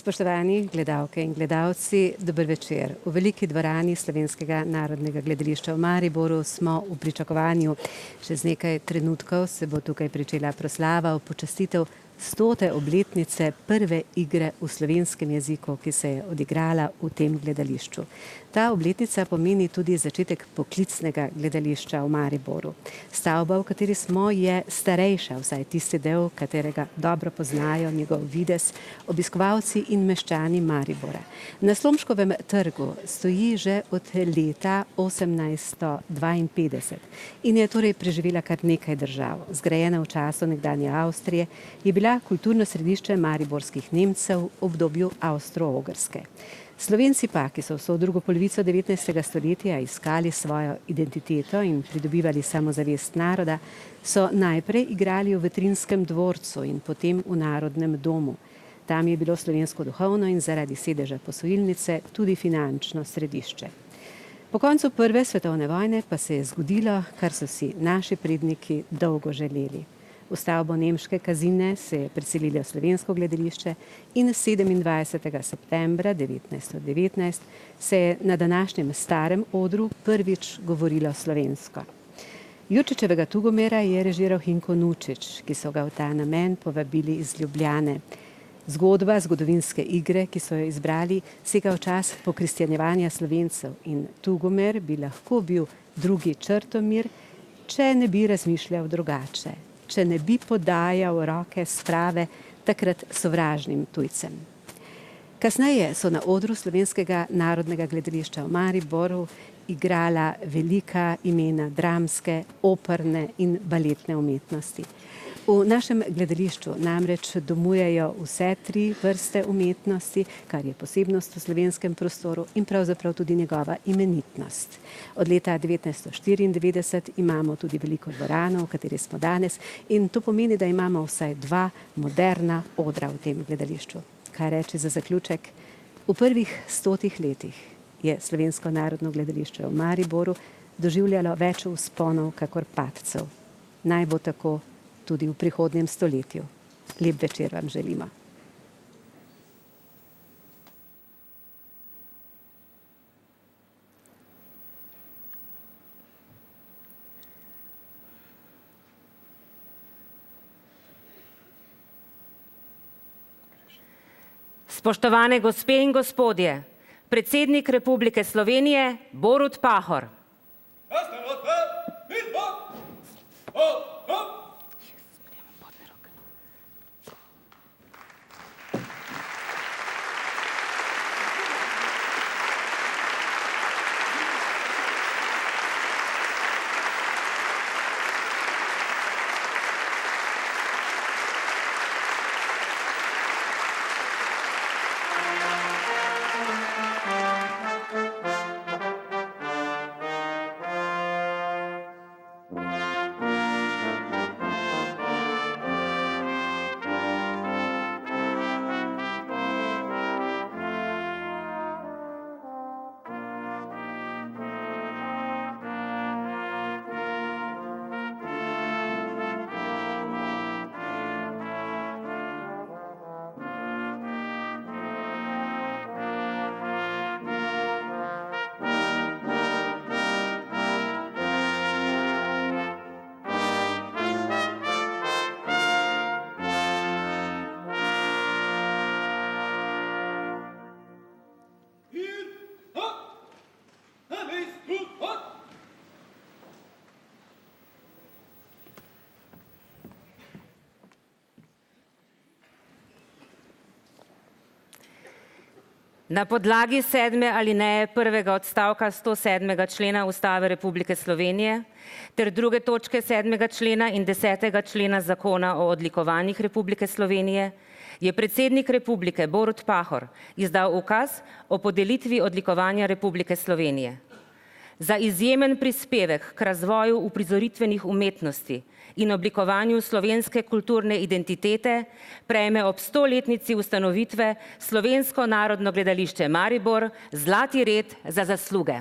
Spoštovani gledalke in gledalci, dober večer. V veliki dvorani Slovenskega narodnega gledališča v Mariboru smo v pričakovanju. Čez nekaj trenutkov se bo tukaj pričela proslava v počastitev 100. obletnice prve igre v slovenskem jeziku, ki se je odigrala v tem gledališču. Ta obletnica pomeni tudi začetek poklicnega gledališča v Mariboru. Stavba, v kateri smo, je starejša, vsaj tisti del, katerega dobro poznajo njegov videz obiskovalci in meščani Maribora. Na Slomškovem trgu stoji že od leta 1852 in je torej preživela kar nekaj držav. Zgrajena v času nekdanje Avstrije, je bila kulturno središče mariborskih Nemcev v obdobju Avstro-Ogrske. Slovenci pa, ki so vso drugo polovico 19. stoletja iskali svojo identiteto in pridobivali samozavest naroda, so najprej igrali v Vetrinjskem dvorcu in potem v Narodnem domu. Tam je bilo slovensko duhovno in zaradi sedeža posojilnice tudi finančno središče. Po koncu prve svetovne vojne pa se je zgodilo, kar so si naši predniki dolgo želeli. V stavbo nemške Kazine se je preselilo slovensko gledališče in 27. septembra 1919 se je na današnjem starem odru prvič govorilo slovensko. Jurčičevega Tugomira je režiral Hinko Nučič, ki so ga v ta namen povabili iz Ljubljane. Zgodba zgodovinske igre, ki so jo izbrali, sega v čas pokristjanjevanja Slovencev in Tugomir bi lahko bil drugi Črtomir, če ne bi razmišljal drugače, če ne bi podajal roke sprave takrat sovražnim tujcem. Kasneje so na odru Slovenskega narodnega gledališča v Mariboru igrala velika imena dramske, operne in baletne umetnosti. V našem gledališču namreč domujejo vse tri vrste umetnosti, kar je posebnost v slovenskem prostoru in pravzaprav tudi njegova imenitnost. Od leta 1994 imamo tudi veliko dvorano, v kateri smo danes, in to pomeni, da imamo vsaj dva moderna odra v tem gledališču. Kaj reči za zaključek? V prvih 100 letih je Slovensko narodno gledališče v Mariboru doživljalo več vzponov kakor padcev. Naj bo tako tudi v prihodnjem stoletju. Lep večer vam želimo. Spoštovane gospe in gospodje, predsednik Republike Slovenije Borut Pahor. Na podlagi 7. alineje prvega odstavka 107. člena Ustave Republike Slovenije ter 2. točke 7. člena in 10. člena Zakona o odlikovanjih Republike Slovenije je predsednik Republike Borut Pahor izdal ukaz o podelitvi odlikovanja Republike Slovenije. Za izjemen prispevek k razvoju uprizoritvenih umetnosti in oblikovanju slovenske kulturne identitete prejme ob 100-letnici ustanovitve Slovensko narodno gledališče Maribor zlati red za zasluge.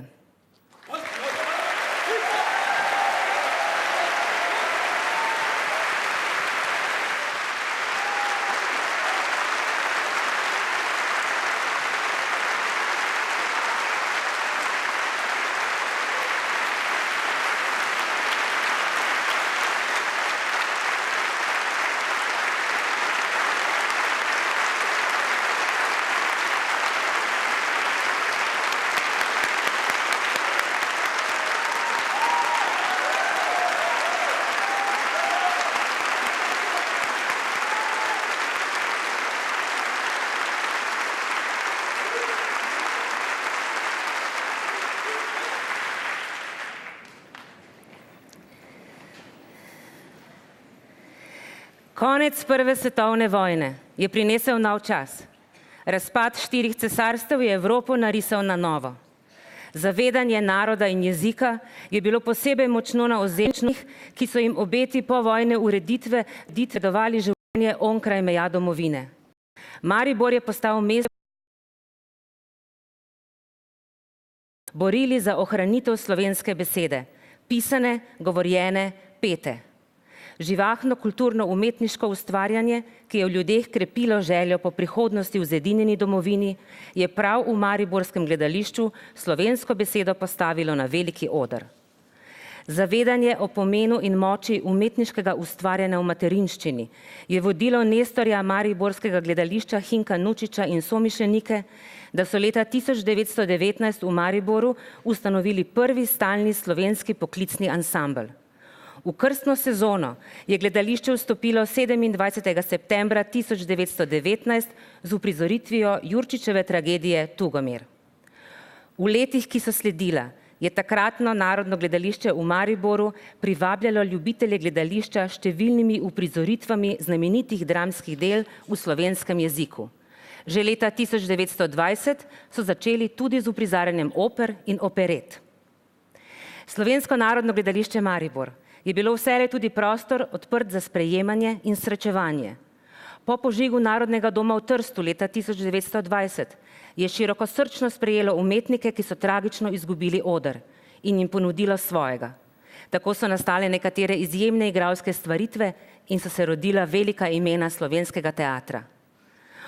Konec prve svetovne vojne je prinesel nov čas. Razpad 4 cesarstev je Evropo narisal na novo. Zavedanje naroda in jezika je bilo posebej močno na ozemljih, ki so jim obeti povojne ureditve dovali življenje onkraj meja domovine. Maribor je postal mesto, borili za ohranitev slovenske besede, pisane, govorjene, pete. Živahno kulturno-umetniško ustvarjanje, ki je v ljudeh krepilo željo po prihodnosti v zedinjeni domovini, je prav v mariborskem gledališču slovensko besedo postavilo na veliki oder. Zavedanje o pomenu in moči umetniškega ustvarjanja v materinščini je vodilo nestorja mariborskega gledališča Hinka Nučiča in somišljenike, da so leta 1919 v Mariboru ustanovili prvi stalni slovenski poklicni ansambel. V krstno sezono je gledališče vstopilo 27. septembra 1919 z uprizoritvijo Jurčičeve tragedije Tugomir. V letih, ki so sledila, je takratno Narodno gledališče v Mariboru privabljalo ljubitelje gledališča številnimi uprizoritvami znamenitih dramskih del v slovenskem jeziku. Že leta 1920 so začeli tudi z uprizarjanjem oper in operet. Slovensko narodno gledališče Maribor je bilo vselej tudi prostor odprt za sprejemanje in srečevanje. Po požigu Narodnega doma v Trstu leta 1920 je širokosrčno sprejelo umetnike, ki so tragično izgubili oder in jim ponudilo svojega. Tako so nastale nekatere izjemne igralske stvaritve in so se rodila velika imena slovenskega teatra.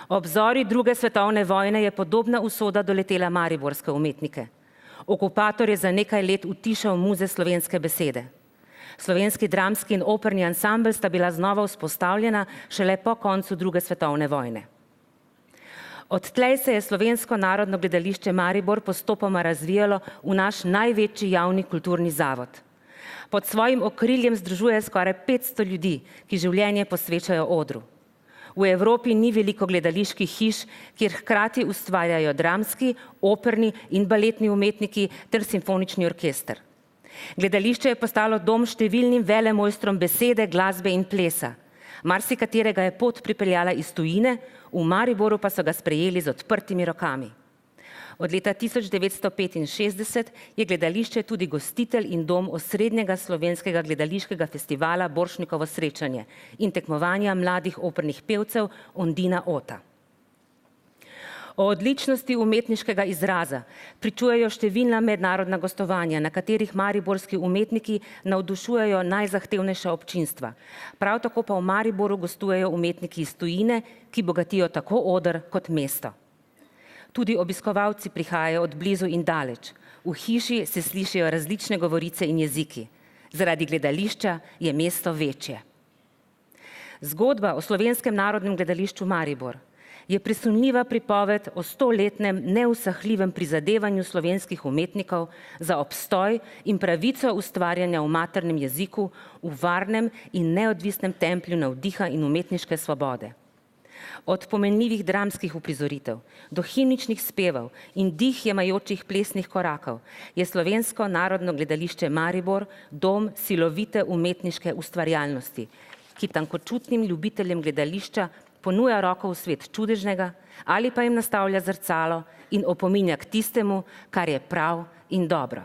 Ob zori druge svetovne vojne je podobna usoda doletela mariborske umetnike. Okupator je za nekaj let utišal muze slovenske besede. Slovenski dramski in operni ansambel sta bila znova vzpostavljena šele po koncu druge svetovne vojne. Odtlej se je Slovensko narodno gledališče Maribor postopoma razvijalo v naš največji javni kulturni zavod. Pod svojim okriljem združuje skoraj 500 ljudi, ki življenje posvečajo odru. V Evropi ni veliko gledaliških hiš, kjer hkrati ustvarjajo dramski, operni in baletni umetniki ter simfonični orkester. Gledališče je postalo dom številnim velemojstrom besede, glasbe in plesa. Marsikaterega je pot pripeljala iz tujine, v Mariboru pa so ga sprejeli z odprtimi rokami. Od leta 1965 je gledališče tudi gostitelj in dom osrednjega slovenskega gledališkega festivala Borštnikovo srečanje in tekmovanja mladih opernih pevcev Ondina Ota. O odličnosti umetniškega izraza pričujejo številna mednarodna gostovanja, na katerih mariborski umetniki navdušujejo najzahtevnejša občinstva. Prav tako pa v Mariboru gostujejo umetniki iz tujine, ki bogatijo tako oder kot mesto. Tudi obiskovalci prihajajo od blizu in daleč. V hiši se slišijo različne govorice in jeziki. Zaradi gledališča je mesto večje. Zgodba o Slovenskem narodnem gledališču Maribor je presunljiva pripoved o 100-letnem neusahljivem prizadevanju slovenskih umetnikov za obstoj in pravico ustvarjanja v maternem jeziku v varnem in neodvisnem templju navdiha in umetniške svobode. Od pomenljivih dramskih uprizoritev do himničnih spevov in dih jemajočih plesnih korakov je Slovensko narodno gledališče Maribor dom silovite umetniške ustvarjalnosti, ki tankočutnim ljubiteljem gledališča ponuja roko v svet čudežnega ali pa jim nastavlja zrcalo in opominja k tistemu, kar je prav in dobro.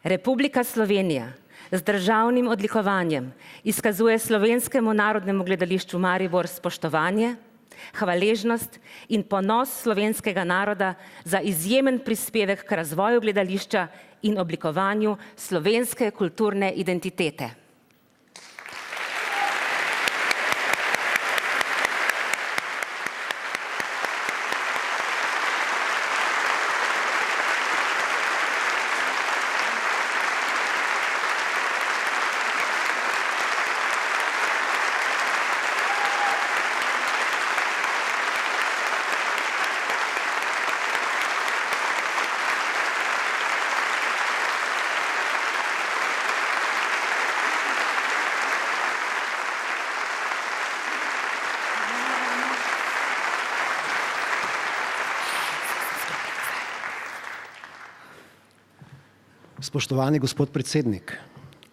Republika Slovenija z državnim odlikovanjem izkazuje Slovenskemu narodnemu gledališču Maribor spoštovanje, hvaležnost in ponos slovenskega naroda za izjemen prispevek k razvoju gledališča in oblikovanju slovenske kulturne identitete. Spoštovani gospod predsednik,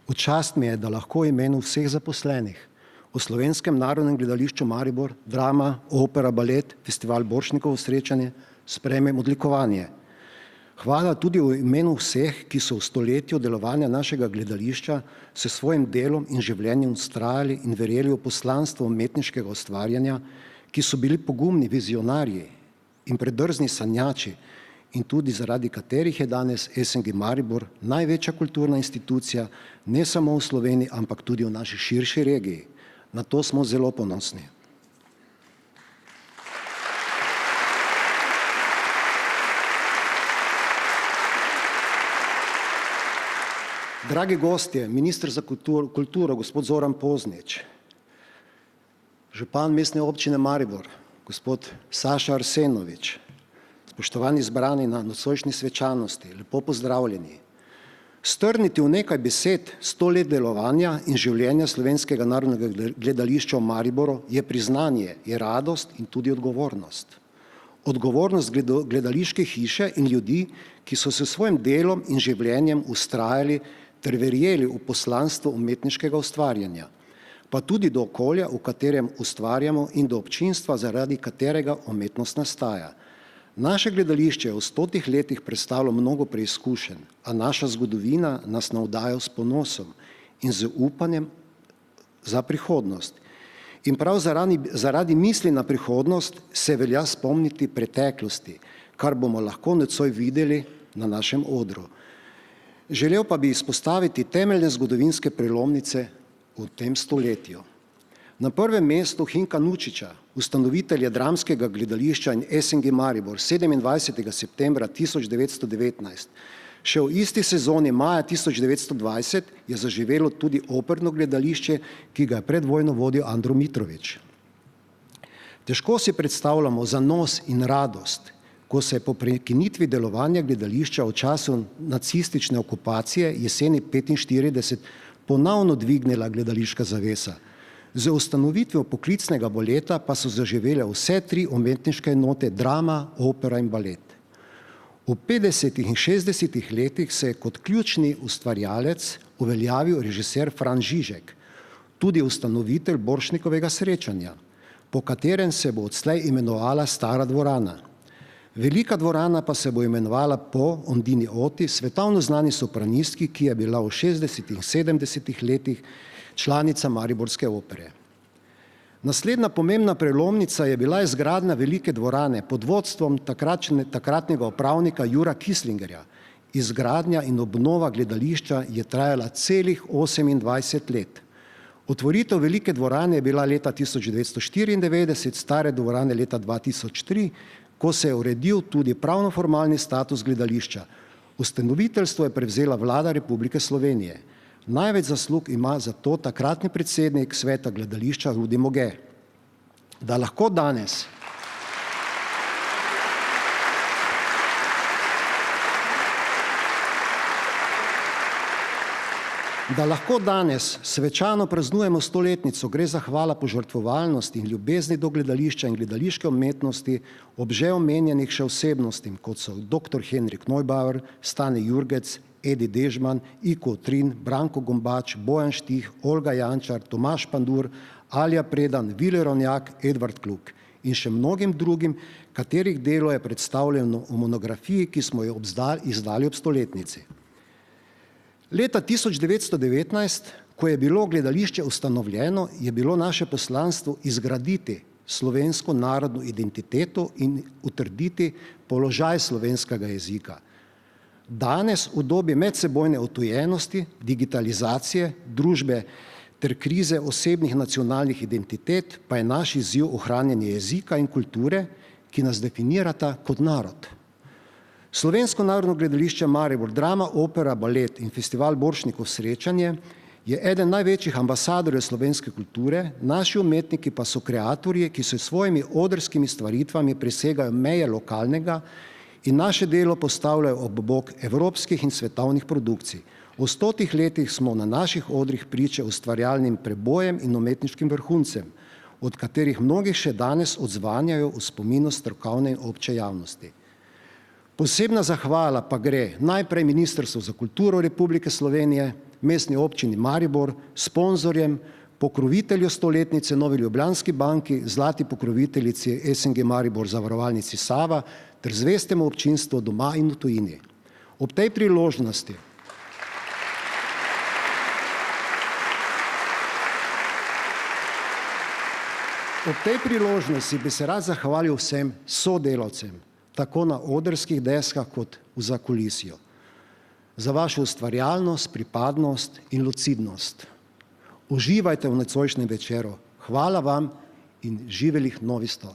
v čast mi je, da lahko v imenu vseh zaposlenih o Slovenskem narodnem gledališču Maribor, drama, opera, balet, festival Borštnikovo srečanje, sprejmem odlikovanje. Hvala tudi v imenu vseh, ki so v stoletju delovanja našega gledališča s svojim delom in življenjem vztrajali in verjeli v poslanstvo umetniškega ustvarjanja, ki so bili pogumni vizionarji in predrzni sanjači in tudi zaradi katerih je danes SNG Maribor največja kulturna institucija ne samo v Sloveniji, ampak tudi v naši širši regiji. Na to smo zelo ponosni. Dragi gostje, minister za kulturo, gospod Zoran Poznič, župan mestne občine Maribor, gospod Saša Arsenovič, spoštovani zbrani na nocojšnji svečanosti, lepo pozdravljeni. Strniti v nekaj besed 100 let delovanja in življenja Slovenskega narodnega gledališča v Mariboru je priznanje, je radost in tudi odgovornost. Odgovornost gledališke hiše in ljudi, ki so se svojim delom in življenjem vztrajali ter verjeli v poslanstvo umetniškega ustvarjanja, pa tudi do okolja, v katerem ustvarjamo in do občinstva, zaradi katerega umetnost nastaja. Naše gledališče je v 100 letih predstavilo mnogo preizkušenj, a naša zgodovina nas navdaja s ponosom in z upanjem za prihodnost. In prav zaradi misli na prihodnost se velja spomniti preteklosti, kar bomo lahko nocoj videli na našem odru. Želel pa bi izpostaviti temeljne zgodovinske prelomnice v tem stoletju. Na prvem mestu Hinka Nučiča, ustanovitelja dramskega gledališča in SNG Maribor 27. septembra 1919. Še v isti sezoni maja 1920 je zaživelo tudi operno gledališče, ki ga je pred vojno vodil Andro Mitrović. Težko si predstavljamo zanos in radost, ko se je po prekinitvi delovanja gledališča v času nacistične okupacije jeseni 1945 ponovno dvignila gledališka zavesa. Z ustanovitvijo poklicnega baleta pa so zaživele vse 3 umetniške enote, drama, opera in balet. V 50. in 60. letih se je kot ključni ustvarjalec uveljavil režiser Fran Žižek, tudi ustanovitelj Borštnikovega srečanja, po katerem se bo odslej imenovala Stara dvorana. Velika dvorana pa se bo imenovala po Ondini Oti, svetovno znani sopranistki, ki je bila v 60. in 70. letih članica Mariborske opere. Naslednja pomembna prelomnica je bila izgradnja velike dvorane pod vodstvom takratnega upravnika Jura Kislingerja. Izgradnja in obnova gledališča je trajala celih 28 let. Otvoritev velike dvorane je bila leta 1994, Stare dvorane leta 2003, ko se je uredil tudi pravno-formalni status gledališča. Ustanoviteljstvo je prevzela vlada Republike Slovenije. Največ zaslug ima za to takratni predsednik sveta gledališča Rudi Moge. Da lahko danes svečano praznujemo 100-letnico, gre za hvala požrtvovalnosti in ljubezni do gledališča in gledališke umetnosti ob že omenjenih še osebnostim, kot so dr. Henrik Neubauer, Stane Jurgec, Edi Dežman, Iko Trin, Branko Gombač, Bojan Štih, Olga Jančar, Tomaž Pandur, Alja Predan, Vile Ronjak, Edvard Kluk in še mnogim drugim, katerih delo je predstavljeno v monografiji, ki smo jo izdali ob 100-letnici. Leta 1919, ko je bilo gledališče ustanovljeno, je bilo naše poslanstvo izgraditi slovensko narodno identiteto in utrditi položaj slovenskega jezika. Danes, v dobi medsebojne odtujenosti, digitalizacije, družbe ter krize osebnih nacionalnih identitet, pa je naš izziv ohranjanje jezika in kulture, ki nas definirata kot narod. Slovensko narodno gledališče Maribor, drama, opera, balet in festival Borštnikov srečanje je eden največjih ambasadorjev slovenske kulture, naši umetniki pa so kreatorji, ki s svojimi odrskimi stvaritvami presegajo meje lokalnega in naše delo postavljajo ob bok evropskih in svetovnih produkcij. V 100 letih smo na naših odrih priče ustvarjalnim prebojem in umetniškim vrhuncem, od katerih mnogih še danes odzvanjajo v spominu strokovne in obče javnosti. Posebna zahvala pa gre najprej Ministrstvu za kulturo Republike Slovenije, Mestni občini Maribor, sponzorjem, pokrovitelju stoletnice Novi Ljubljanski banki, zlati pokroviteljici SNG Maribor zavarovalnici Sava ter zvestemu občinstvu doma in v tujini. Ob tej priložnosti bi se rad zahvalil vsem sodelavcem, tako na odrskih deskah kot v zakulisju, za vašo ustvarjalnost, pripadnost in lucidnost. Uživajte v nocojšnjem večeru. Hvala vam in živelih novi sto.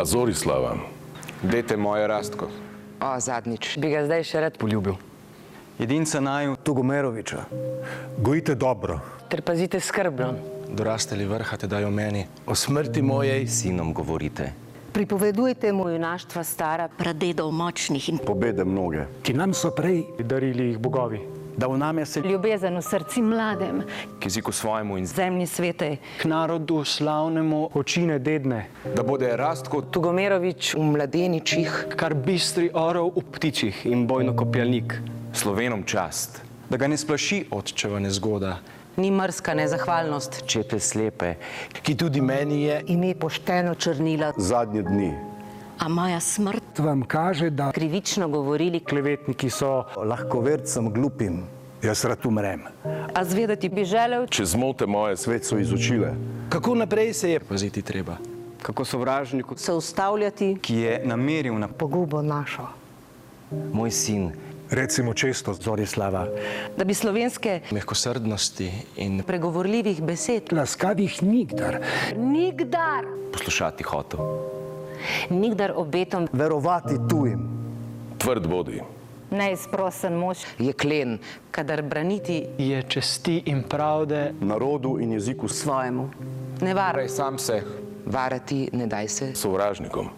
Zorislava. Dajte moje Rastko. Zadnjič. Bi ga zdaj še rad poljubil. Jedinca naju Tugomeroviča. Gojite dobro. Ter pazite skrbno. Dorasteli vrha te dajo meni. O smrti mojej sinom govorite. Pripovedujte mu junaštva stara pradedov močnih in Pobede mnoge. Ki nam so prej darili jih bogovi. da v name se ljubezen v srci mladem, K jeziku svojemu in zemlji svetej, K narodu slavnemu očine dedne, da bude Rastko Tugomerovič v mladeničih, kar bistri orov v ptičih in bojno kopjalnik. Slovenom čast. Da ga ne splaši Otčeva nezgoda. ni mrska nezahvalnost, Čete slepe, ki tudi meni je ime pošteno črnila, Zadnje dni. a moja smrt vam kaže, da krivično govorili, Klevetniki so lahko vercem glupim, jaz rad umrem. a zvedeti bi želel, če zmote moje Svet so izučile. Kako naprej se je Paziti treba. kako sovražniku, se ustavljati, ki je nameril na pogubo našo. moj sin. Recimo često. Zorislava, da bi slovenske Mehkosrdnosti in pregovorljivih besed laskavih nikdar, Nikdar! Poslušati hotel. nikdar obetom verovati tujim. Tvrd bodi. Neizprosen mož, jeklen, kadar braniti je česti in pravde, Narodu in jeziku svojemu. ne var, Prej sam se. varati ne daj se. Sovražnikom.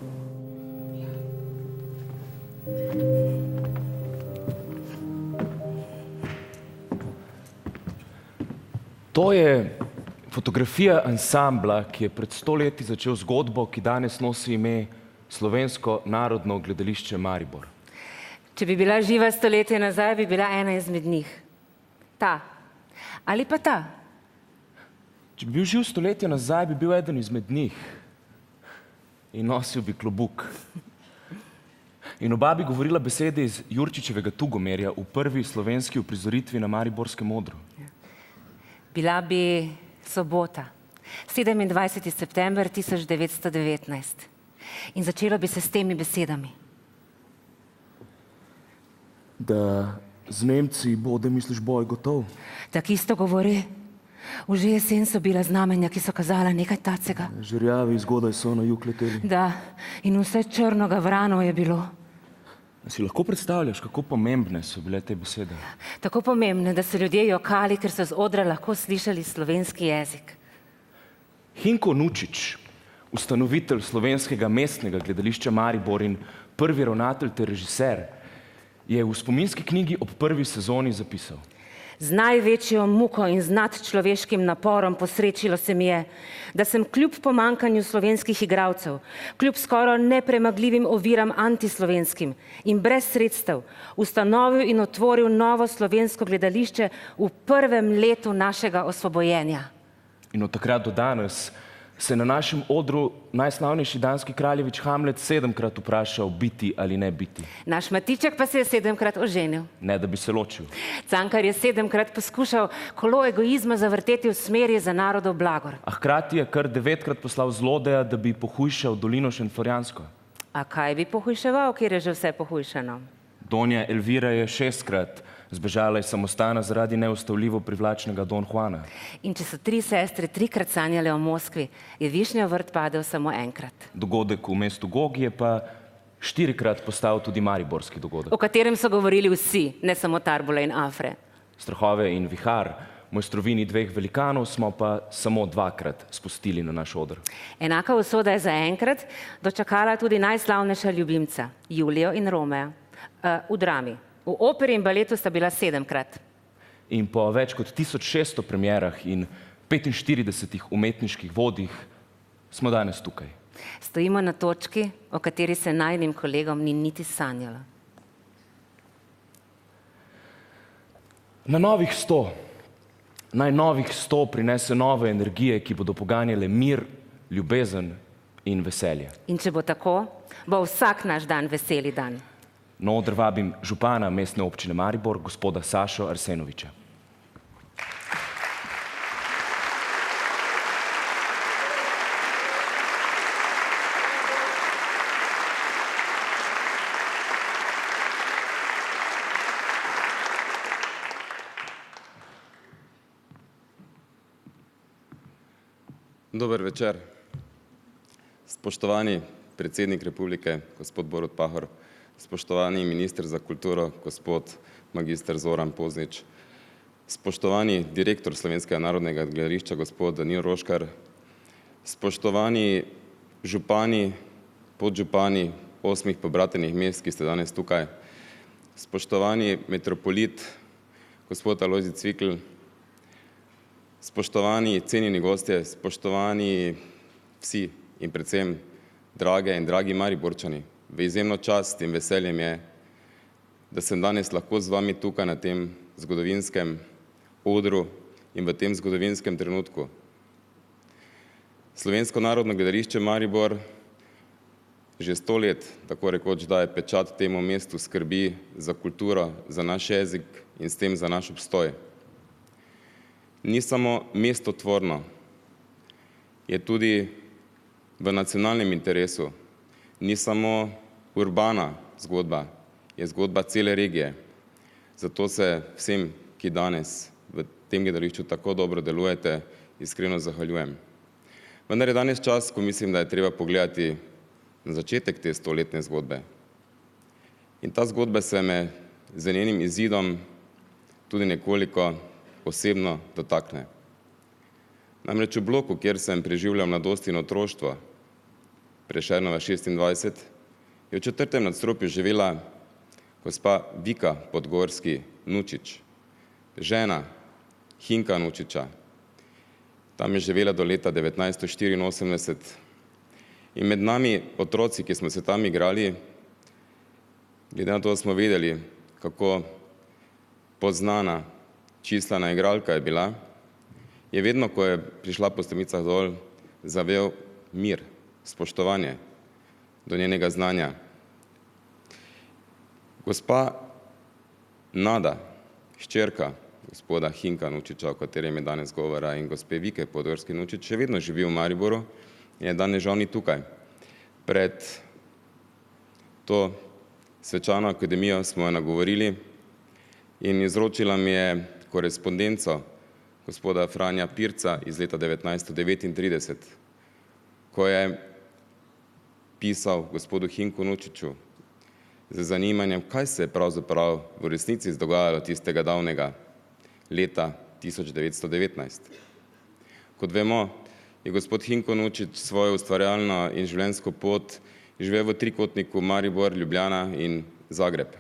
To je fotografija ansambla, ki je pred 100 leti začel zgodbo, ki danes nosi ime Slovensko narodno gledališče Maribor. Če bi bila živa stoletje nazaj, bi bila ena izmed njih. Ta. Ali pa ta. Če bi bil živ stoletje nazaj, bi bil eden izmed njih. In nosil bi klobuk. In oba bi govorila besede iz Jurčičevega Tugomerja v prvi slovenski uprizoritvi na Mariborskem odru. Bila bi sobota, 27. september 1919. In začelo bi se s temi besedami. Da z Nemci bode, misliš, boj gotov? Tako isto govori. Že jesen so bila znamenja, ki so kazala nekaj tacega. Žerjavi zgodaj so na jug leteli. Da, in vse črnoga vrano je bilo. Si lahko predstavljaš, kako pomembne so bile te besede? Tako pomembne, da so ljudje jokali, ker so z odra lahko slišali slovenski jezik. Hinko Nučič, ustanovitelj slovenskega mestnega gledališča Maribor in prvi ravnatelj ter režiser, je v spominski knjigi ob prvi sezoni zapisal: Z največjo muko in z nadčloveškim naporom posrečilo se mi je, da sem kljub pomankanju slovenskih igralcev, kljub skoraj nepremagljivim oviram antislovenskim in brez sredstev ustanovil in otvoril novo slovensko gledališče v prvem letu našega osvobojenja. In od takrat do danes se je na našem odru najslavnejši danski kraljevič Hamlet 7-krat vprašal biti ali ne biti. Naš Matiček pa se je 7-krat oženil. Ne, da bi se ločil. Cankar je 7-krat poskušal kolo egoizma zavrteti v smeri za narodov blagor. A hkrati je kar 9-krat poslal zlodeja, da bi pohujšal dolino Šentflorjansko. A kaj bi pohujševal, kjer je že vse pohujšano? Donja Elvira je 6-krat zbežala iz samostana zaradi neustavljivo privlačnega Don Juana. In če so 3 sestre 3-krat sanjale o Moskvi, je Višnjev vrt padel samo enkrat. Dogodek v mestu Gogi je pa 4-krat postal tudi mariborski dogodek. O katerem so govorili vsi, ne samo Tarbula in Afre. Strahove in vihar, mojstrovini 2 velikanov smo pa samo 2-krat spustili na naš oder. Enaka usoda je zaenkrat dočakala tudi najslavnejša ljubimca, Julijo in Romeja, v drami. V operi in baletu sta bila 7-krat. In po več kot 1600 premierah in 45 umetniških vodih smo danes tukaj. Stojimo na točki, o kateri se najnim kolegom ni niti sanjalo. Na novih 100, naj novih 100 prinese nove energije, ki bodo poganjale mir, ljubezen in veselje. In če bo tako, bo vsak naš dan veseli dan. Na oder vabim župana Mestne občine Maribor, gospoda Sašo Arsenoviča. Dober večer. Spoštovani predsednik republike, gospod Borut Pahor, spoštovani minister za kulturo, gospod magister Zoran Poznič, spoštovani direktor Slovenskega narodnega gledališča, gospod Danil Roškar, spoštovani župani, podžupani 8 pobratenih mest, ki ste danes tukaj, spoštovani metropolit, gospod Alojzij Cvikl, spoštovani cenjeni gostje, spoštovani vsi in predvsem drage in dragi Mariborčani, v izjemno čast in veseljem je, da sem danes lahko z vami tukaj na tem zgodovinskem odru in v tem zgodovinskem trenutku. Slovensko narodno gledališče Maribor že 100 let, tako rekoč, daje pečat temu mestu, skrbi za kulturo, za naš jezik in s tem za naš obstoj. Ni samo mestotvorno, je tudi v nacionalnem interesu, ni samo urbana zgodba, je zgodba cele regije. Zato se vsem, ki danes v tem gledališču tako dobro delujete, iskreno zahvaljujem. Vendar je danes čas, ko mislim, da je treba pogledati na začetek te 100-letne zgodbe. In ta zgodba se me z njenim izidom tudi nekoliko osebno dotakne. Namreč v bloku, kjer sem preživljal mladost in otroštvo, Prešernova 26, je v 4. nadstropju živela gospa Vika Podgorski Nučič, žena Hinka Nučiča. Tam je živela do leta 1984. In med nami otroci, ki smo se tam igrali, glede na to, da smo vedeli, kako poznana, čislana igralka je bila, je vedno, ko je prišla po stopnicah dol, zavel mir, spoštovanje do njenega znanja. Gospa Nada, hčerka gospoda Hinka Nučiča, o katerem je danes govora, in gospe Vike Podgorski Nučič, še vedno živi v Mariboru in je danes žal ni tukaj. Pred to svečano akademijo smo jo nagovorili in izročila mi je korespondenco gospoda Franja Pirca iz leta 1939, ko je pisal gospodu Hinku Nučiču z zanimanjem, kaj se je pravzaprav v resnici dogajalo tistega davnega leta 1919. Kot vemo, je gospod Hinko Nučič svojo ustvarjalno in življenjsko pot živel v trikotniku Maribor, Ljubljana in Zagreb.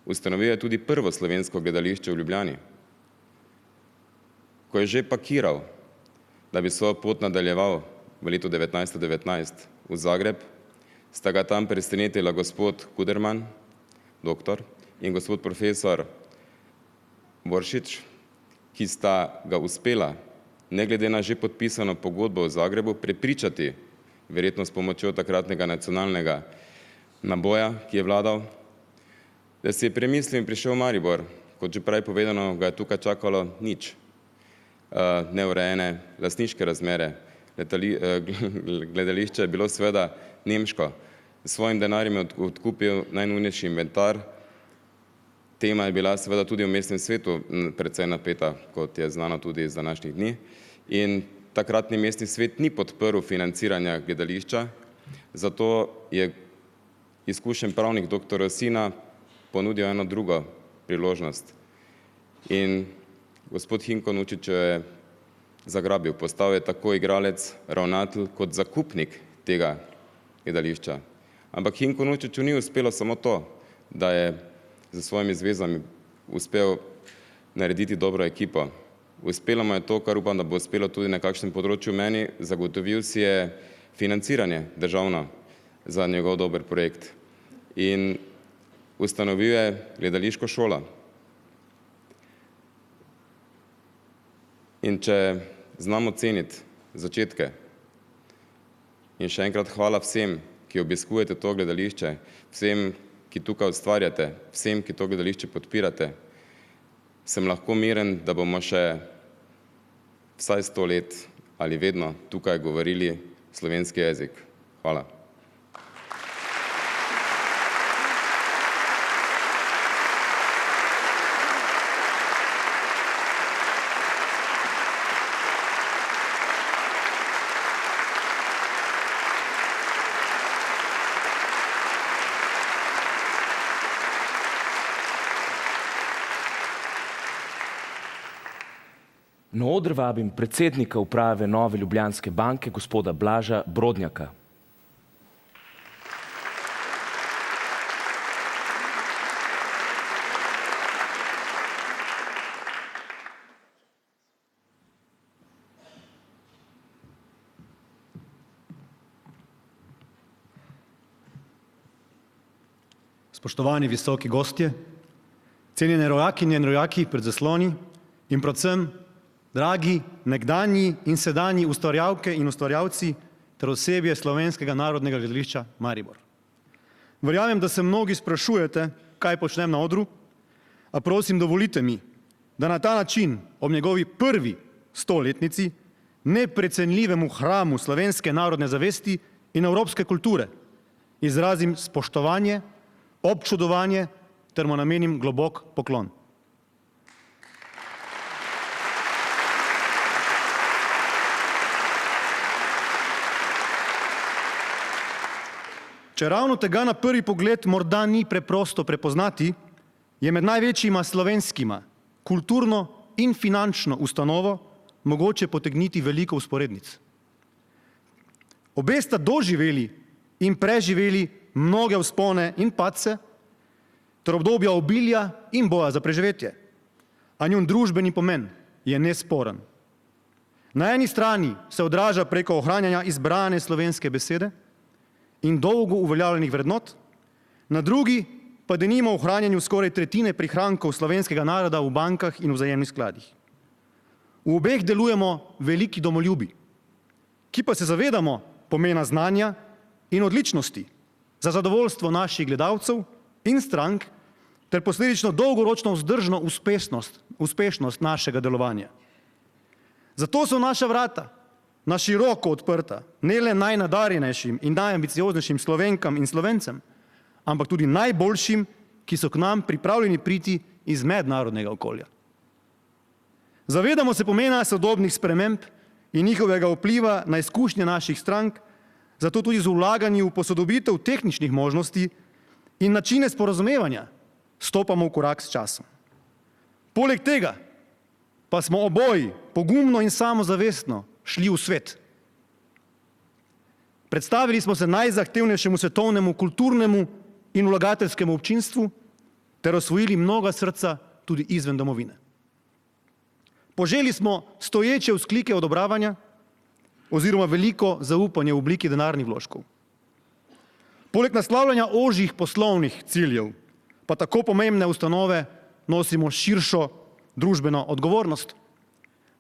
Ustanovil je tudi prvo slovensko gledališče v Ljubljani, Ko je že pakiral, da bi svojo pot nadaljeval v letu 1919 v Zagreb, sta ga tam presenetila gospod Kuderman, doktor, in gospod profesor Boršič, ki sta ga uspela, ne glede na že podpisano pogodbo v Zagrebu, prepričati, verjetno s pomočjo takratnega nacionalnega naboja, ki je vladal, da si je premislil in prišel v Maribor. Kot že prej povedano, ga je tukaj čakalo nič. Neurejene lastniške razmere. Gledališče je bilo seveda nemško. S svojim denarjem je odkupil najnujnejši inventar. Tema je bila seveda tudi v mestnem svetu precej napeta, kot je znano tudi iz današnjih dni. In takratni mestni svet ni podprl financiranja gledališča, zato je izkušen pravnik dr. Rosina ponudil eno drugo priložnost. In gospod Hinko Nučič je zagrabil, postal je tako igralec, ravnatelj kot zakupnik tega gledališča. Ampak Hinko Nučiču ni uspelo samo to, da je za svojimi zvezami uspel narediti dobro ekipo. Uspelo mu je to, kar upam, da bo uspelo tudi na kakšnem področju meni, zagotovil si je financiranje državno za njegov dober projekt. In ustanovil je gledališko šolo. In če znamo ceniti začetke, in še enkrat hvala vsem, ki obiskujete to gledališče, vsem, ki tukaj ustvarjate, vsem, ki to gledališče podpirate, sem lahko miren, da bomo še vsaj 100 let ali vedno tukaj govorili slovenski jezik. Hvala. Na oder vabim predsednika uprave Nove Ljubljanske banke, gospoda Blaža Brodnjaka. Spoštovani visoki gostje, cenjene rojakinje in rojaki pred zasloni in predvsem dragi nekdanji in sedanji ustvarjalke in ustvarjalci ter osebje Slovenskega narodnega gledališča Maribor. Verjamem, da se mnogi sprašujete, kaj počnem na odru, a prosim dovolite mi, da na ta način ob njegovi prvi 100-letnici neprecenljivemu hramu slovenske narodne zavesti in evropske kulture izrazim spoštovanje, občudovanje ter mu namenim globok poklon. Če ravno tega na prvi pogled morda ni preprosto prepoznati, je med največjima slovenskima kulturno in finančno ustanovo mogoče potegniti veliko vzporednic. Obe sta doživeli in preživeli mnoge vzpone in padce ter obdobja obilja in boja za preživetje, a njun družbeni pomen je nesporen. Na eni strani se odraža preko ohranjanja izbrane slovenske besede in dolgo uveljavljenih vrednot, na drugi pa denimo ohranjanju skoraj tretjine prihrankov slovenskega naroda v bankah in vzajemnih skladih. V obeh delujemo veliki domoljubi, ki pa se zavedamo pomena znanja in odličnosti za zadovoljstvo naših gledalcev in strank ter posledično dolgoročno vzdržno uspešnost našega delovanja. Zato so naša vrata na široko odprta, ne le najnadarjenejšim in najambicioznejšim Slovenkam in Slovencem, ampak tudi najboljšim, ki so k nam pripravljeni priti iz mednarodnega okolja. Zavedamo se pomena sodobnih sprememb in njihovega vpliva na izkušnje naših strank, zato tudi z vlaganjem v posodobitev tehničnih možnosti in načine sporazumevanja stopamo v korak s časom. Poleg tega pa smo oboji pogumno in samozavestno šli v svet. Predstavili smo se najzahtevnejšemu svetovnemu kulturnemu in vlagateljskemu občinstvu ter osvojili mnoga srca tudi izven domovine. Poželi smo stoječe vzklike odobravanja oziroma veliko zaupanje v obliki denarnih vložkov. Poleg naslavljanja ožjih poslovnih ciljev, pa tako pomembne ustanove nosimo širšo družbeno odgovornost.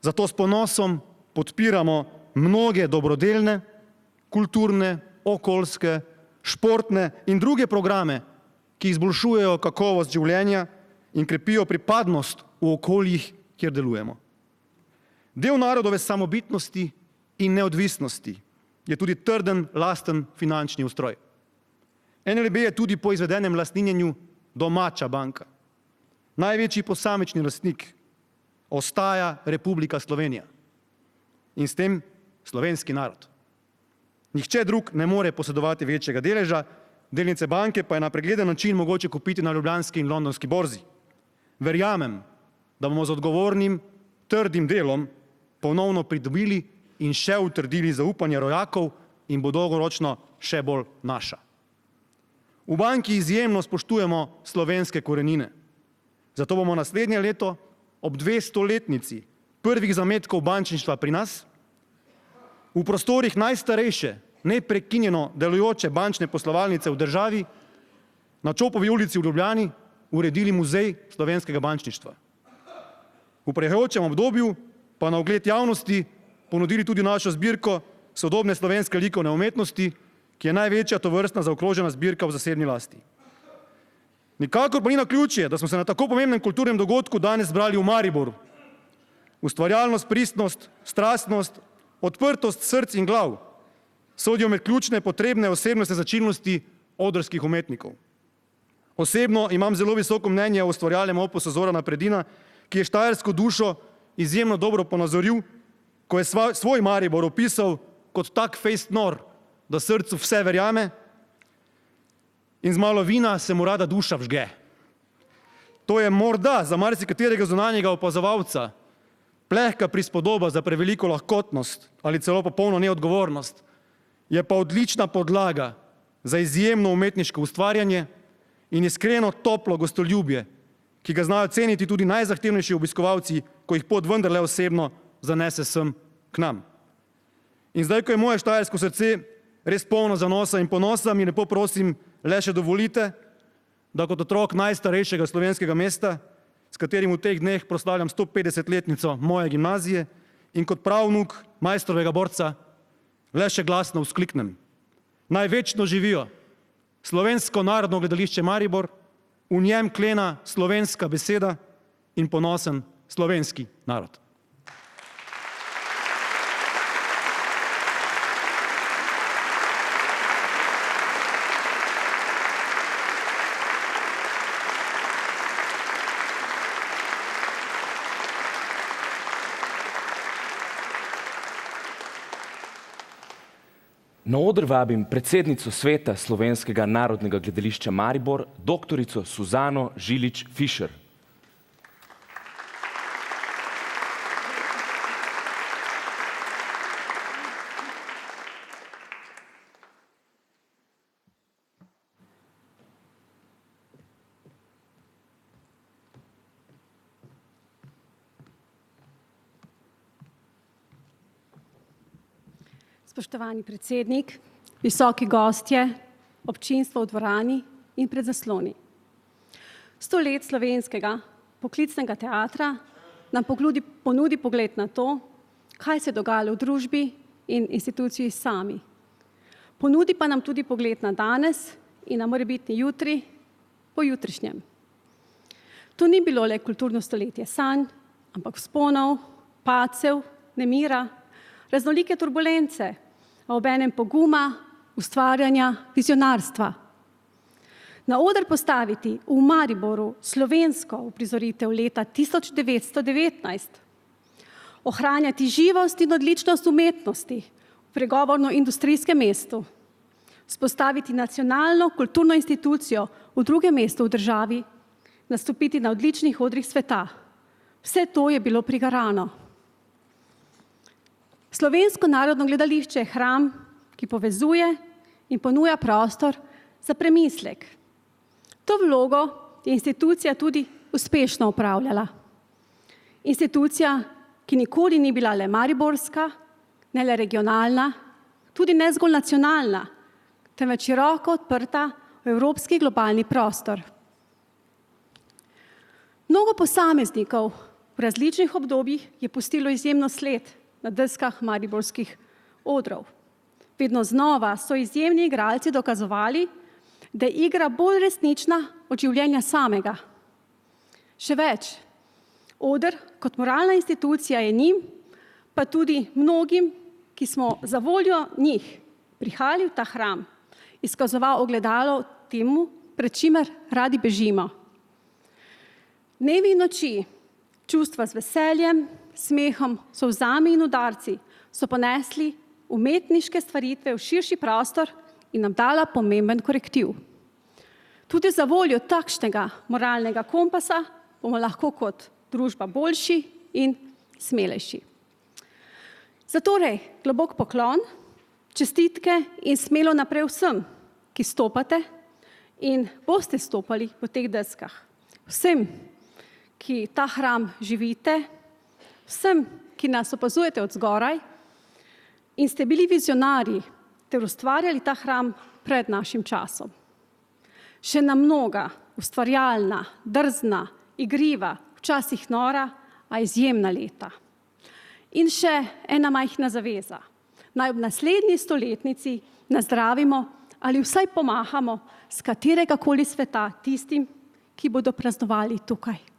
Zato s ponosom podpiramo mnoge dobrodelne, kulturne, okoljske, športne in druge programe, ki izboljšujejo kakovost življenja in krepijo pripadnost v okoljih, kjer delujemo. Del narodove samobitnosti in neodvisnosti je tudi trden, lasten finančni ustroj. NLB je tudi po izvedenem lastninjenju domača banka. Največji posamični lastnik ostaja Republika Slovenija in s tem slovenski narod. Nihče drug ne more posedovati večjega deleža, delnice banke pa je na pregleden način mogoče kupiti na ljubljanski in londonski borzi. Verjamem, da bomo z odgovornim, trdim delom ponovno pridobili in še utrdili zaupanje rojakov in bo dolgoročno še bolj naša. V banki izjemno spoštujemo slovenske korenine. Zato bomo naslednje leto ob 200-letnici prvih zametkov bančništva pri nas v prostorih najstarejše, neprekinjeno delujoče bančne poslovalnice v državi na Čopovi ulici v Ljubljani uredili muzej slovenskega bančništva. V prihajajočem obdobju pa na ogled javnosti ponudili tudi našo zbirko sodobne slovenske likovne umetnosti, ki je največja tovrstna zaokrožena zbirka v zasebni lasti. Nikakor pa ni naključje, da smo se na tako pomembnem kulturnem dogodku danes zbrali v Mariboru. Ustvarjalnost, pristnost, strastnost, odprtost src in glav sodijo med ključne potrebne osebnostne značilnosti odrskih umetnikov. Osebno imam zelo visoko mnenje o ustvarjalnem opusu Zorana Predina, ki je štajersko dušo izjemno dobro ponazoril, ko je svoj Maribor opisal kot tak fejst nor, da srcu vse verjame in z malo vina se mu rada duša vžge. To je morda za marsikaterega zunanjega opazovalca plehka prispodoba za preveliko lahkotnost ali celo popolno neodgovornost, je pa odlična podlaga za izjemno umetniško ustvarjanje in iskreno toplo gostoljubje, ki ga znajo ceniti tudi najzahtevnejši obiskovalci, ko jih pot vendarle osebno zanese sem k nam. In zdaj, ko je moje štajersko srce res polno zanosa in ponosa, mi lepo prosim, le še dovolite, da kot otrok najstarejšega slovenskega mesta, s katerim v teh dneh proslavljam 150-letnico moje gimnazije in kot pravnuk majstrovega borca, le še glasno vzkliknem. Naj večno živijo Slovensko narodno gledališče Maribor, v njem klena slovenska beseda in ponosen slovenski narod. Na oder vabim predsednico sveta Slovenskega narodnega gledališča Maribor, doktorico Suzano Žilič-Fišer. Spoštovani predsednik, visoki gostje, občinstvo v dvorani in pred zasloni. 100 let slovenskega poklicnega teatra nam ponudi pogled na to, kaj se je dogajalo v družbi in instituciji sami. Ponudi pa nam tudi pogled na danes in na morebitni jutri, pojutrišnjem. To ni bilo le kulturno stoletje sanj, ampak vzponov, padcev, nemira, raznolike turbulence, a obenem poguma, ustvarjanja, vizionarstva. Na oder postaviti v Mariboru slovensko uprizoritev leta 1919, ohranjati živost in odličnost umetnosti v pregovorno-industrijskem mestu, spostaviti nacionalno kulturno institucijo v drugem mestu v državi, nastopiti na odličnih odrih sveta. Vse to je bilo prigarano. Slovensko narodno gledališče je hram, ki povezuje in ponuja prostor za premislek. To vlogo je institucija tudi uspešno opravljala. Institucija, ki nikoli ni bila le mariborska, ne le regionalna, tudi ne zgolj nacionalna, temveč široko odprta v evropski globalni prostor. Mnogo posameznikov v različnih obdobjih je pustilo izjemno sled na deskah mariborskih odrov. Vedno znova so izjemni igralci dokazovali, da je igra bolj resnična od življenja samega. Še več, oder kot moralna institucija je njim, pa tudi mnogim, ki smo za voljo njih prihajali v ta hram, izkazoval ogledalo temu, pred čimer radi bežimo. Dnevi in noči, čustva z veseljem, smehom, solzami in udarci so ponesli umetniške stvaritve v širši prostor in nam dala pomemben korektiv. Tudi za voljo takšnega moralnega kompasa bomo lahko kot družba boljši in smelejši. Zatorej globok poklon, čestitke in smelo naprej vsem, ki stopate in boste stopali po teh deskah. Vsem, ki ta hram živite, vsem, ki nas opazujete od zgoraj in ste bili vizionarji ter ustvarjali ta hram pred našim časom. Še na mnoga, ustvarjalna, drzna, igriva, včasih nora, a izjemna leta. In še ena majhna zaveza. Naj ob naslednji stoletnici nazdravimo ali vsaj pomahamo z kateregakoli sveta tistim, ki bodo praznovali tukaj.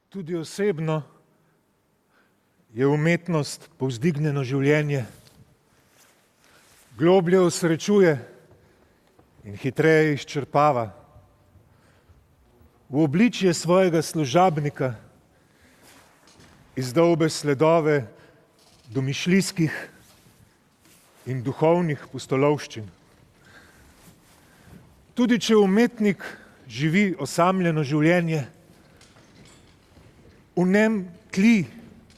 Tudi osebno je umetnost povzdignjeno življenje, globlje osrečuje in hitreje izčrpava. V obličje svojega služabnika izdolbe sledove domišljijskih in duhovnih pustolovščin. Tudi če umetnik živi osamljeno življenje, v njem tli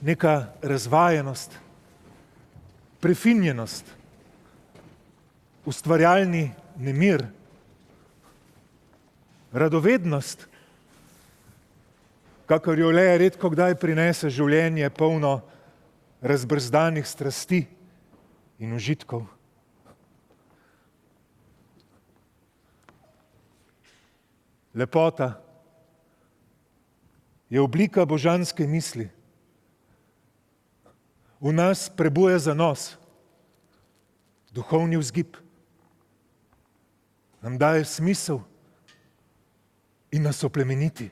neka razvajenost, prefinjenost, ustvarjalni nemir, radovednost, kakor jo le redko kdaj prinese življenje polno razbrzdanih strasti in užitkov. Lepota je oblika božanske misli. V nas prebuja zanos, duhovni vzgib, nam daje smisel in nas oplemeniti.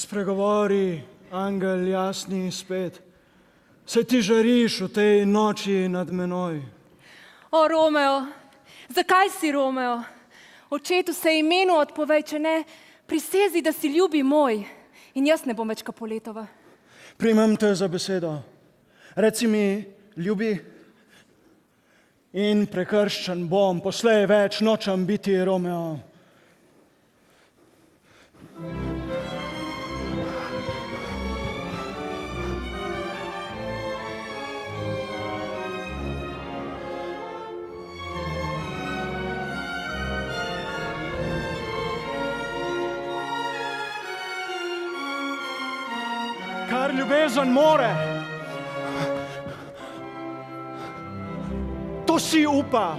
Spregovori, angel jasni spet, se ti žariš v tej noči nad menoj. O, Romeo, zakaj si Romeo? Očetu se imenu odpovej, če ne, prisezi, da si ljubi moj in jaz ne bom več Capuletova. Primem te za besedo. Reci mi, ljubi, in prekrščen bom, poslej več nočem biti Romeo. Kar ljubezen more, to si upa.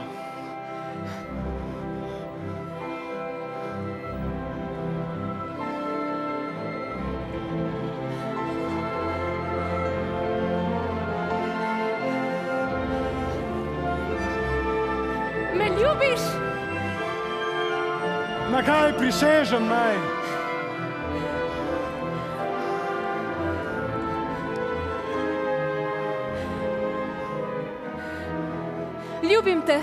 Me ljubiš? Na kaj prisežem naj? Ljubim te.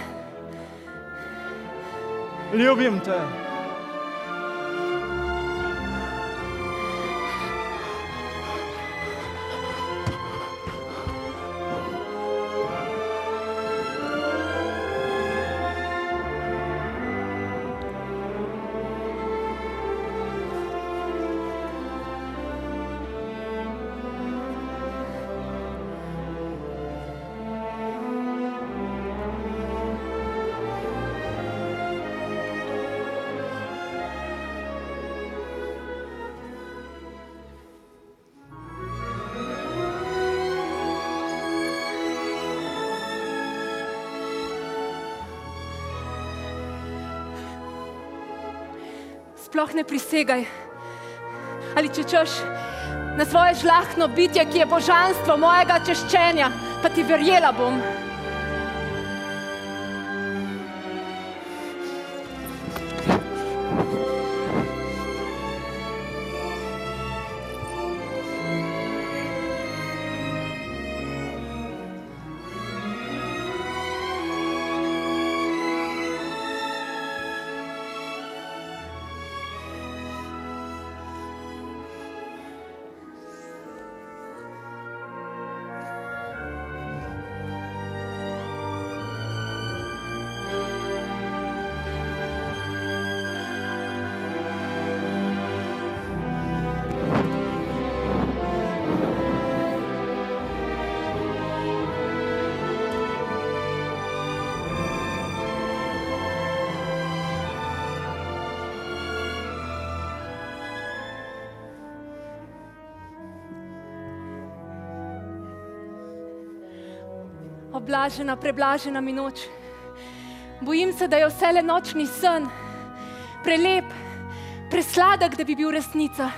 Ljubim te. Sploh ne prisegaj. Ali če češ na svoje žlahtno bitje, ki je božanstvo mojega češčenja, pa ti verjela bom. Oblažena, preblažena mi noč. Bojim se, da je vse le nočni sen. Prelep, presladek, da bi bil resnica.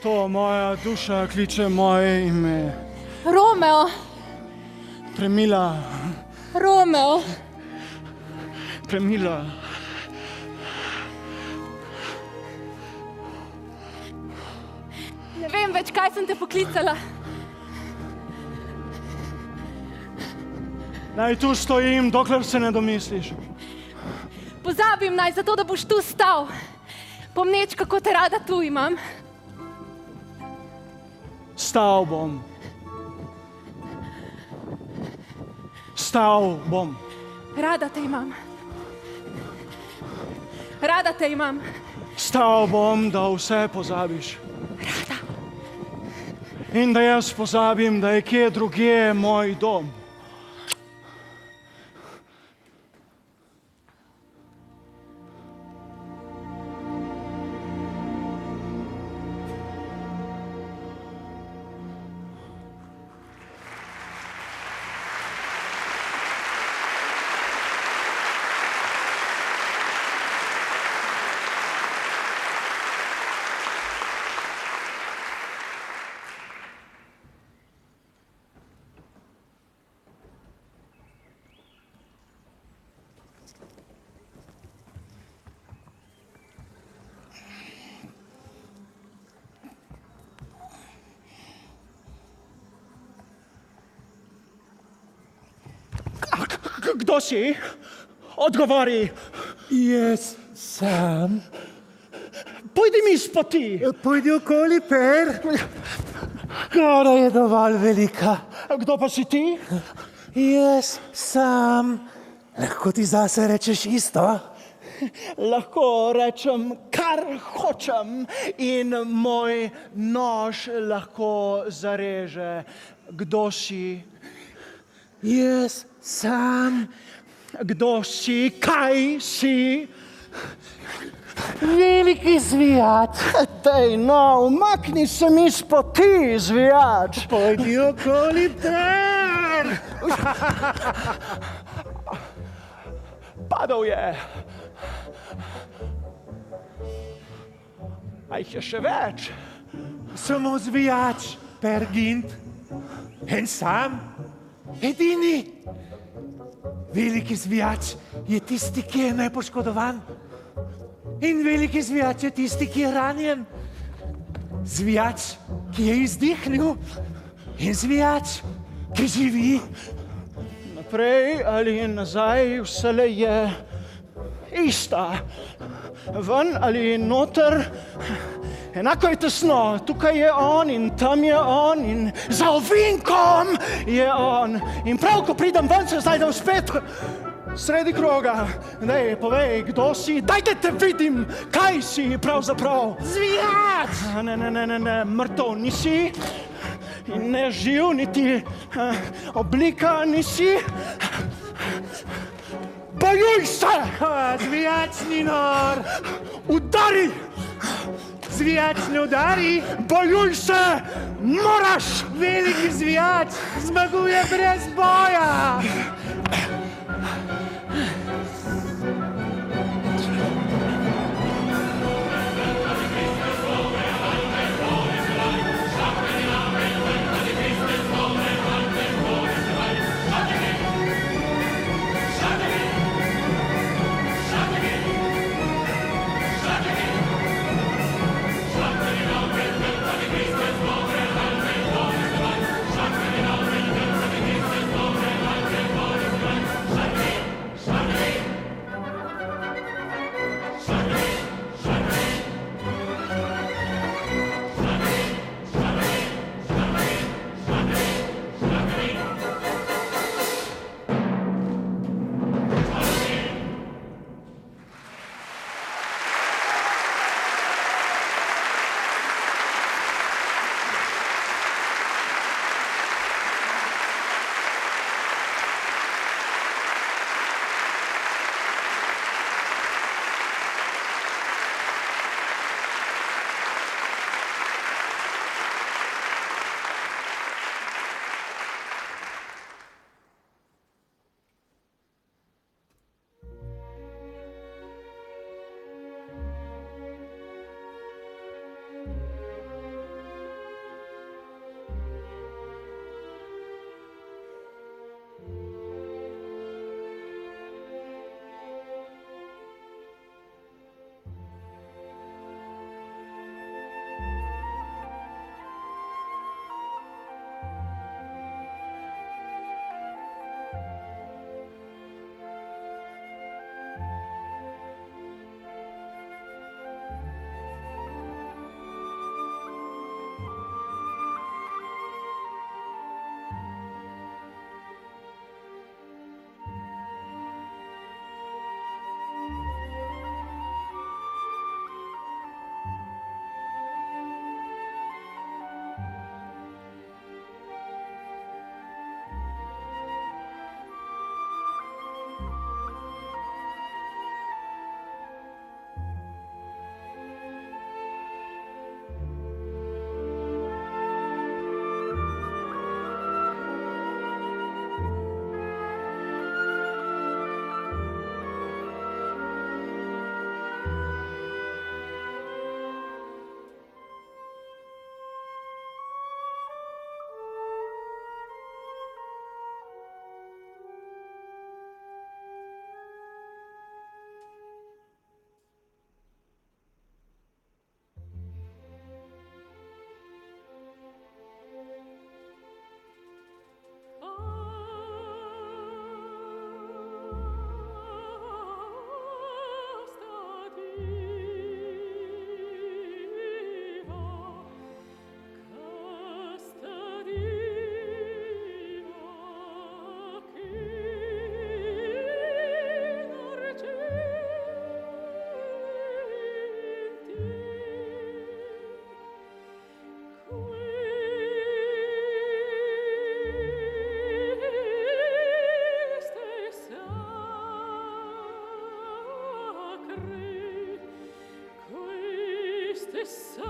To moja duša kliče moje ime. Romeo, Premila, Romeo. Premila. Ne vem več, kaj sem te poklicala. Naj tu stojim, dokler se ne domisliš. Pozabim naj, zato da boš tu stal. Pomneč, kako te rada tu imam. Stal bom. Stal bom. Rada te imam. Rada te imam. Stal bom, da vse pozabiš. Rada. In da jaz pozabim, da je kje drugje moj dom. Kdo si? Odgovori. Jaz sam. Pojdi mi s poti. Pojdi okoli, Per. Gora je dovolj velika. Kdo pa si ti? Jaz sam. Lahko ti zase rečeš isto? Lahko rečem, kar hočem in moj nož lahko zareže. Kdo si? Jaz sam. Kdo si? Kaj si? Veliki zvijač. Dej, no, umakni se mi s poti, zvijač. Pojdi okoli, Per. Padal je. A jih je še več? Samo zvijač, Per Gint. En sam. Edini. Veliki zvijač je tisti, ki je nepoškodovan. In veliki zvijač je tisti, ki je ranjen. Zvijač, ki je izdihnil. In zvijač, ki živi. Naprej ali nazaj, vselej je ista. Ven ali noter, enako je tesno. Tukaj je on in tam je on in za ovinkom je on. In prav, ko pridem ven, se znajdem spet sredi kroga. Dej, povej, kdo si? Daj, da te vidim, kaj si pravzaprav. Zvijač! Ne, mrtev nisi. In ne živ, niti oblika nisi. Bojuj se! Zvijač ni nor. Udari! Zvijač ne udari. Bojuj se! Moraš! Veliki zvijač zmaguje brez boja. Voce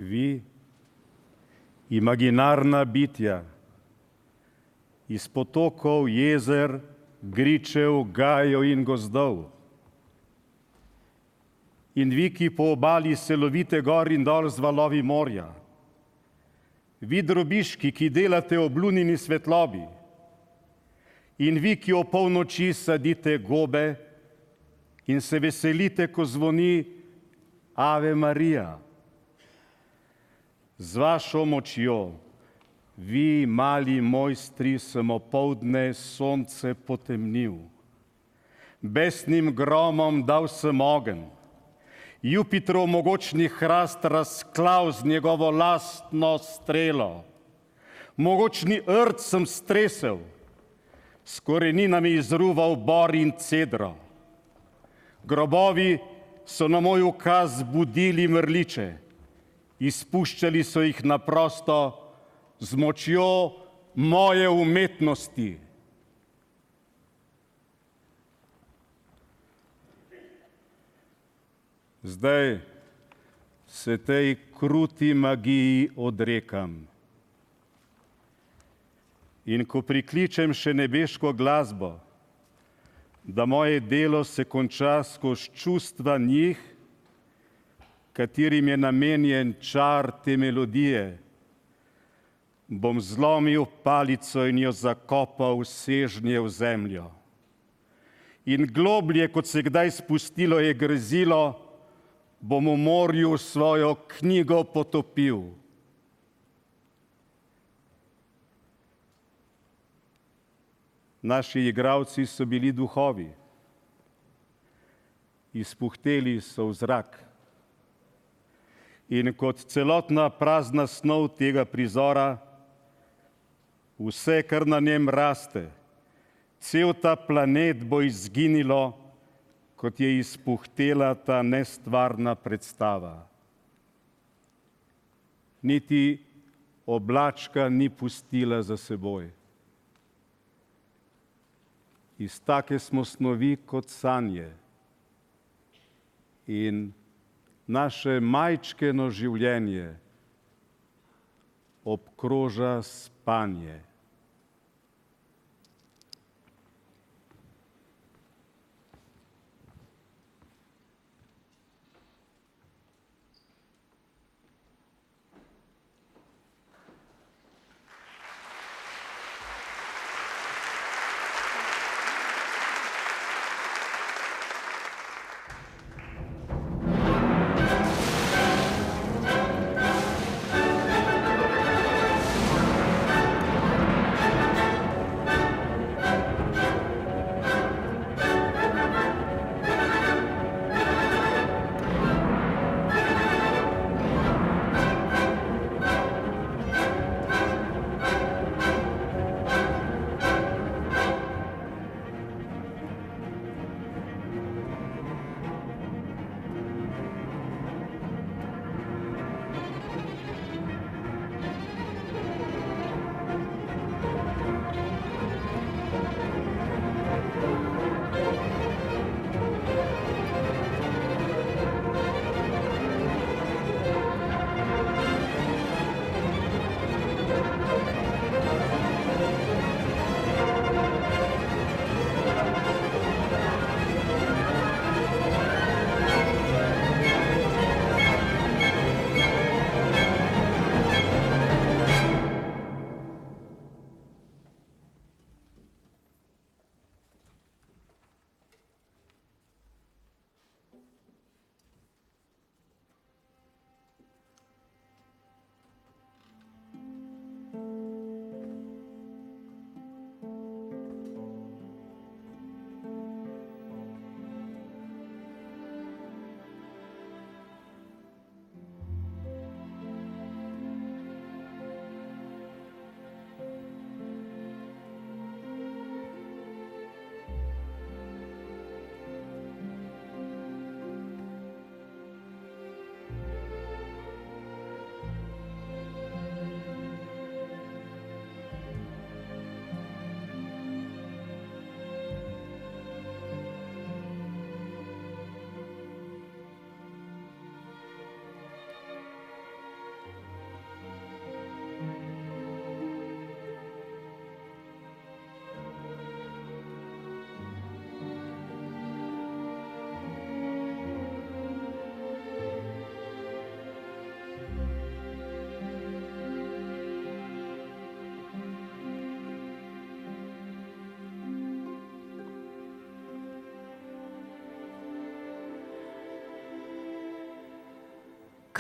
Vi, imaginarna bitja, iz potokov, jezer, gričev, gajev in gozdov. In vi, ki po obali se lovite gor in dol z valovi morja. Vi, drobiški, ki delate ob lunini svetlobi. In vi, ki o polnoči sadite gobe in se veselite, ko zvoni Ave Marija. Z vašo močjo, vi, mali mojstri, sem opoldne sonce potemnil. Besnim gromom dal sem ogenj, Jupiterov mogočni hrast razklav z njegovo lastno strelo. Mogočni rt sem stresel, s koreninami izruval bor in cedro. Grobovi so na moj ukaz budili mrliče, izpuščali so jih na prosto z močjo moje umetnosti. Zdaj se tej kruti magiji odrekam. In ko prikličem še nebeško glasbo, da moje delo se konča skozi čustva njih, katerim je namenjen čar te melodije, bom zlomil palico in jo zakopal sežnje v zemljo. In globlje, kot se kdaj spustilo je grezilo, bom v morju svojo knjigo potopil. Naši igralci so bili duhovi, izpuhteli so v zrak. In kot celotna prazna snov tega prizora, vse, kar na njem raste, cel ta planet bo izginilo, kot je izpuhtela ta nestvarna predstava. Niti oblačka ni pustila za seboj. Iz take smo snovi kot sanje. In naše majčkeno življenje obkroža spanje.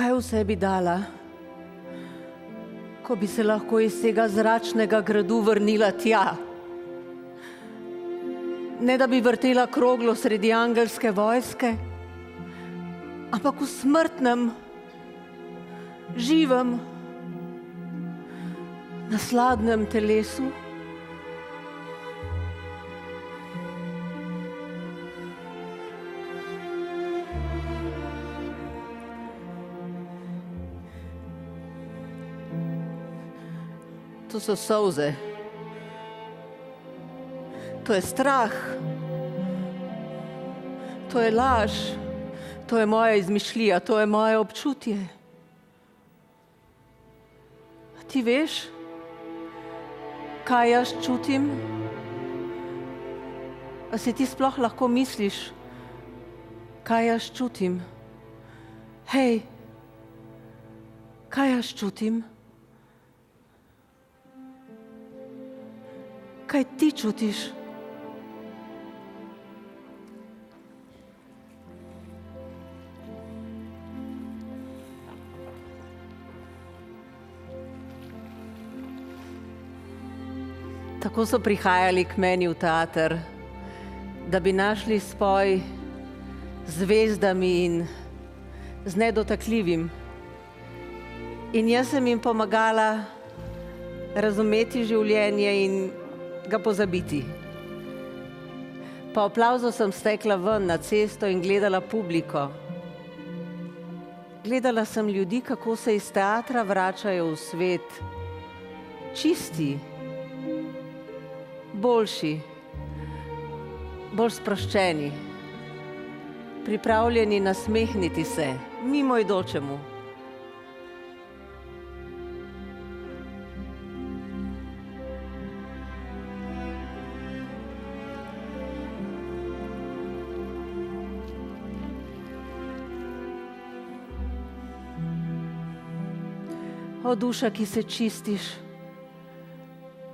Kaj vse bi dala, ko bi se lahko iz tega zračnega gradu vrnila tja? Ne da bi vrtela kroglo sredi angelske vojske, ampak v smrtnem, živem, nasladnem telesu. To so solze. To je strah. To je laž. To je moja izmišljija, to je moje občutje. A ti veš, kaj jaz čutim? A si ti sploh lahko misliš, kaj jaz čutim? Hej, kaj jaz čutim? Kaj ti čutiš? Tako so prihajali k meni v teater, da bi našli spoj z zvezdami in z nedotakljivim. In jaz sem jim pomagala razumeti življenje in ga pozabiti. Po aplavzu sem stekla ven na cesto in gledala publiko. Gledala sem ljudi, kako se iz teatra vračajo v svet. Čisti, boljši, bolj sproščeni, pripravljeni nasmehniti se mimoidočemu. O duša, ki se čistiš,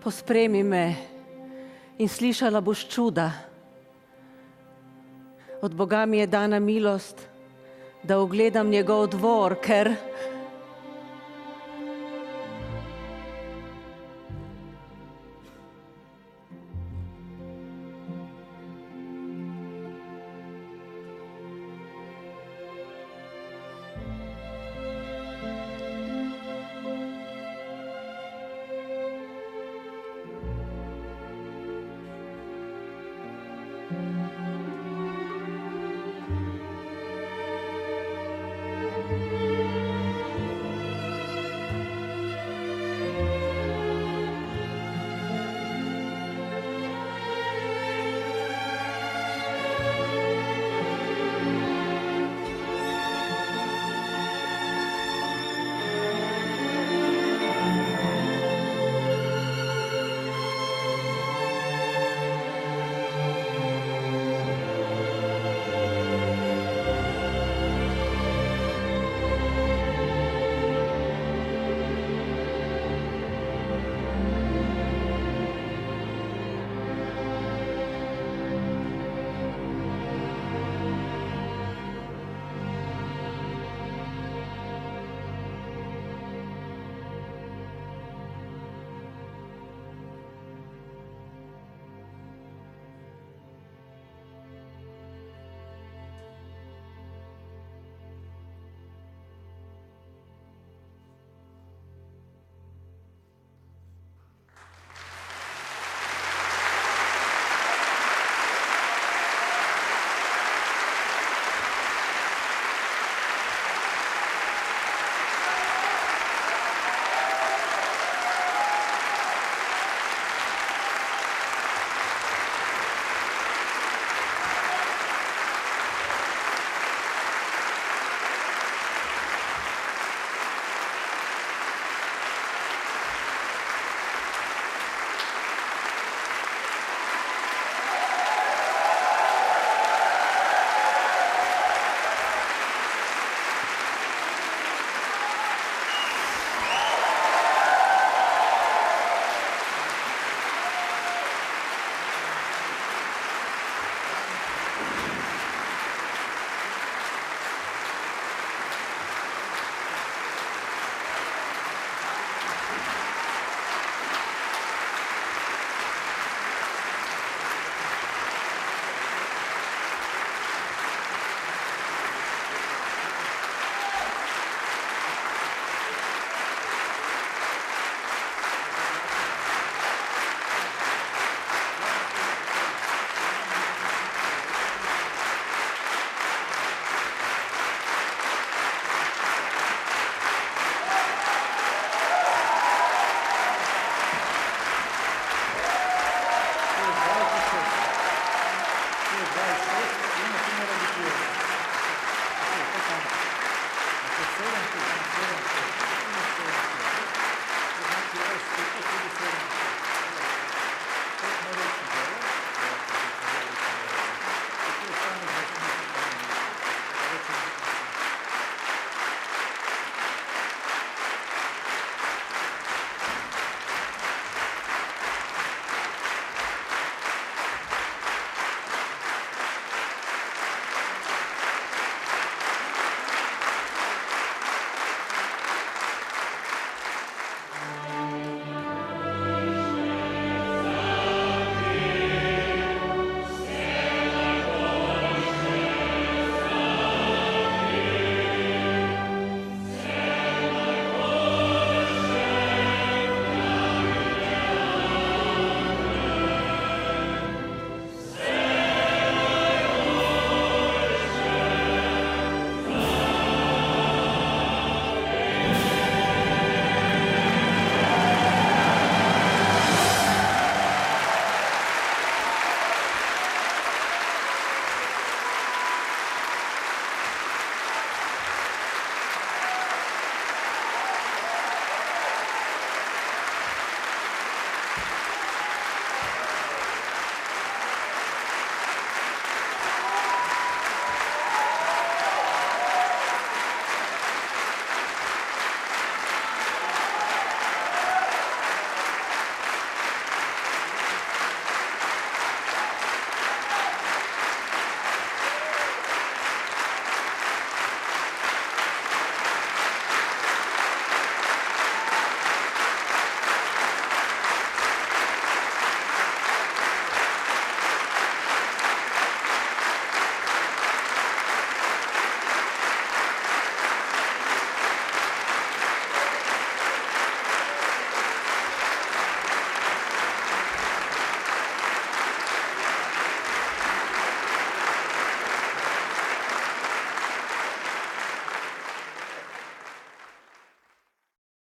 pospremi me in slišala boš čuda. Od Boga mi je dana milost, da ogledam njegov dvor, ker